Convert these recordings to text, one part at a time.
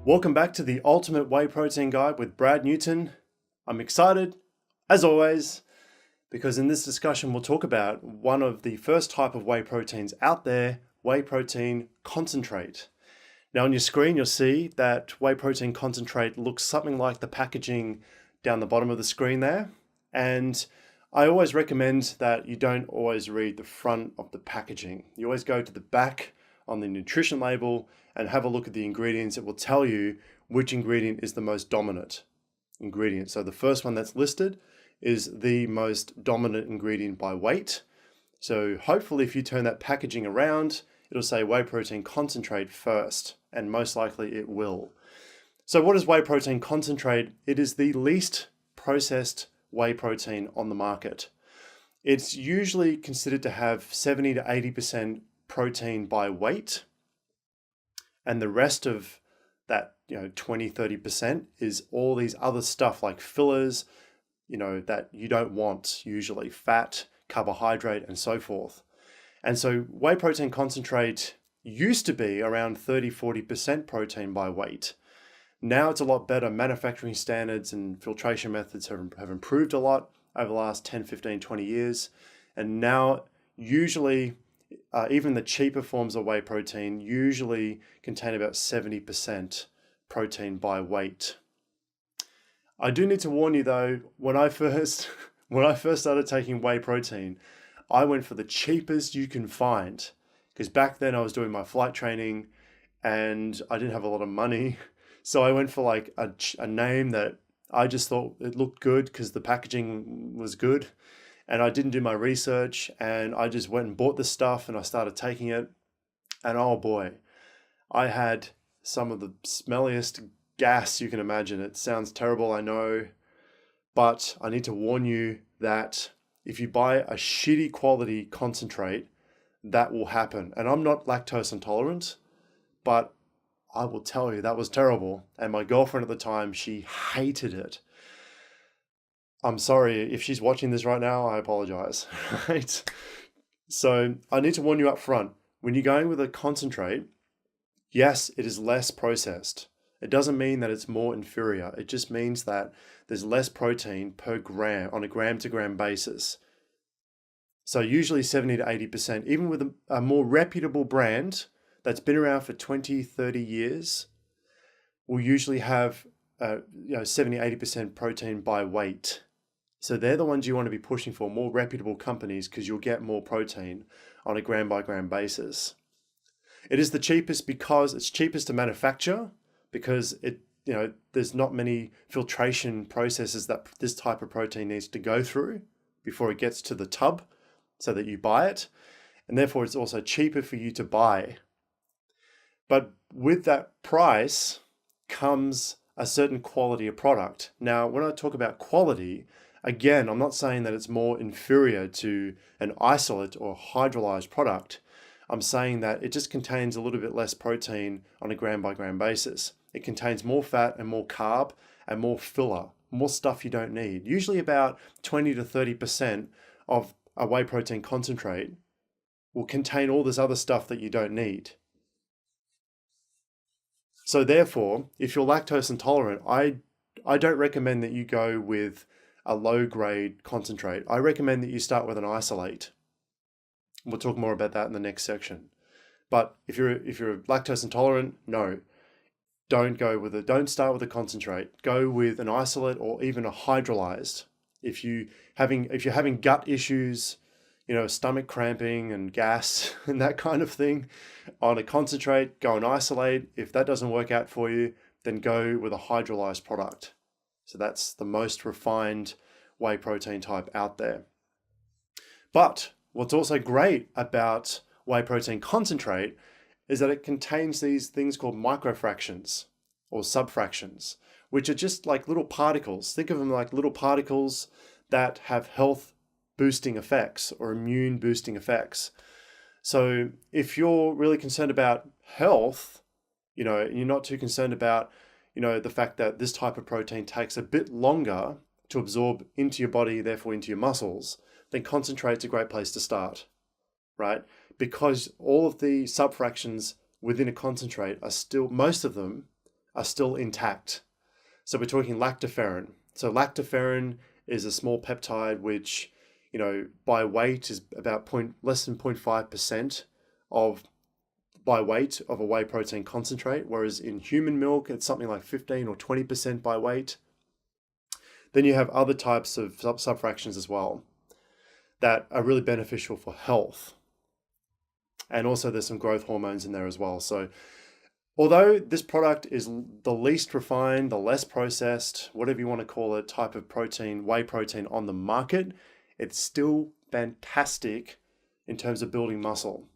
Welcome back to the Ultimate Whey Protein Guide with Brad Newton. I'm excited, as always, because in this discussion we'll talk about one of the first type of whey proteins out there, whey protein concentrate. Now on your screen you'll see that whey protein concentrate looks something like the packaging down the bottom of the screen there. And I always recommend that you don't always read the front of the packaging. You always go to the back on the nutrition label and have a look at the ingredients. It will tell you which ingredient is the most dominant ingredient. So the first one that's listed is the most dominant ingredient by weight. So hopefully if you turn that packaging around, it'll say whey protein concentrate first, and most likely it will. So what is whey protein concentrate? It is the least processed whey protein on the market. It's usually considered to have 70 to 80% protein by weight, and the rest of that 20-30% is all these other stuff like fillers that you don't want, usually fat, carbohydrate, and so forth. And so whey protein concentrate used to be around 30-40% protein by weight. Now it's a lot better. Manufacturing standards and filtration methods have improved a lot over the last 10, 15, 20 years, and now usually even the cheaper forms of whey protein usually contain about 70% protein by weight. I do need to warn you though, when I first started taking whey protein, I went for the cheapest you can find, because back then I was doing my flight training and I didn't have a lot of money. So I went for like a name that I just thought it looked good because the packaging was good. And I didn't do my research, and I just went and bought this stuff and I started taking it. And oh boy, I had some of the smelliest gas you can imagine. It sounds terrible, I know, but I need to warn you that if you buy a shitty quality concentrate, that will happen. And I'm not lactose intolerant, but I will tell you that was terrible. And my girlfriend at the time, she hated it. I'm sorry, if she's watching this right now, I apologize, right? So I need to warn you up front, when you're going with a concentrate, yes, it is less processed. It doesn't mean that it's more inferior. It just means that there's less protein per gram on a gram to gram basis. So usually 70 to 80%, even with a more reputable brand that's been around for 20, 30 years, will usually have 70, 80% protein by weight. So they're the ones you want to be pushing for, more reputable companies, because you'll get more protein on a gram by gram basis. It is the cheapest because it's cheapest to manufacture, because there's not many filtration processes that this type of protein needs to go through before it gets to the tub so that you buy it. And therefore it's also cheaper for you to buy. But with that price comes a certain quality of product. Now, when I talk about quality, again, I'm not saying that it's more inferior to an isolate or hydrolyzed product. I'm saying that it just contains a little bit less protein on a gram by gram basis. It contains more fat and more carb and more filler, more stuff you don't need. Usually about 20 to 30% of a whey protein concentrate will contain all this other stuff that you don't need. So therefore, if you're lactose intolerant, I don't recommend that you go with a low grade concentrate. I recommend that you start with an isolate. We'll talk more about that in the next section. But if you're lactose intolerant, no, don't start with a concentrate. Go with an isolate or even a hydrolyzed. If you're having gut issues, stomach cramping and gas and that kind of thing, on a concentrate, go and isolate. If that doesn't work out for you, then go with a hydrolyzed product. So that's the most refined whey protein type out there. But what's also great about whey protein concentrate is that it contains these things called microfractions or subfractions, which are just like little particles. Think of them like little particles that have health boosting effects or immune boosting effects. So if you're really concerned about health, and you're not too concerned about the fact that this type of protein takes a bit longer to absorb into your body, therefore into your muscles, then concentrate's a great place to start, right? Because all of the subfractions within a concentrate are still, most of them are still intact. So we're talking lactoferrin. So lactoferrin is a small peptide which, by weight is about less than 0.5% by weight of a whey protein concentrate, whereas in human milk, it's something like 15 or 20% by weight. Then you have other types of subfractions as well that are really beneficial for health. And also there's some growth hormones in there as well. So although this product is the least refined, the less processed, whatever you want to call it, type of protein, whey protein on the market, it's still fantastic in terms of building muscle.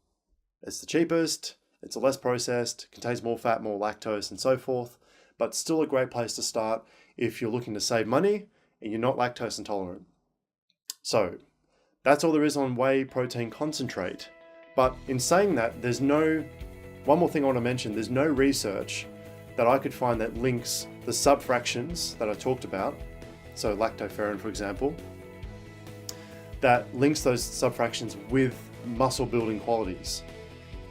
It's the cheapest, it's the less processed, contains more fat, more lactose, and so forth, but still a great place to start if you're looking to save money and you're not lactose intolerant. So that's all there is on whey protein concentrate. But in saying that, one more thing I want to mention, there's no research that I could find that links the subfractions that I talked about, so lactoferrin, for example, that links those subfractions with muscle building qualities.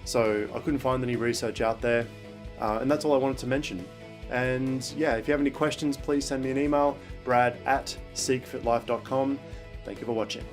So I couldn't find any research out there, and that's all I wanted to mention. And yeah, if you have any questions, please send me an email, brad@seekfitlife.com. Thank you for watching.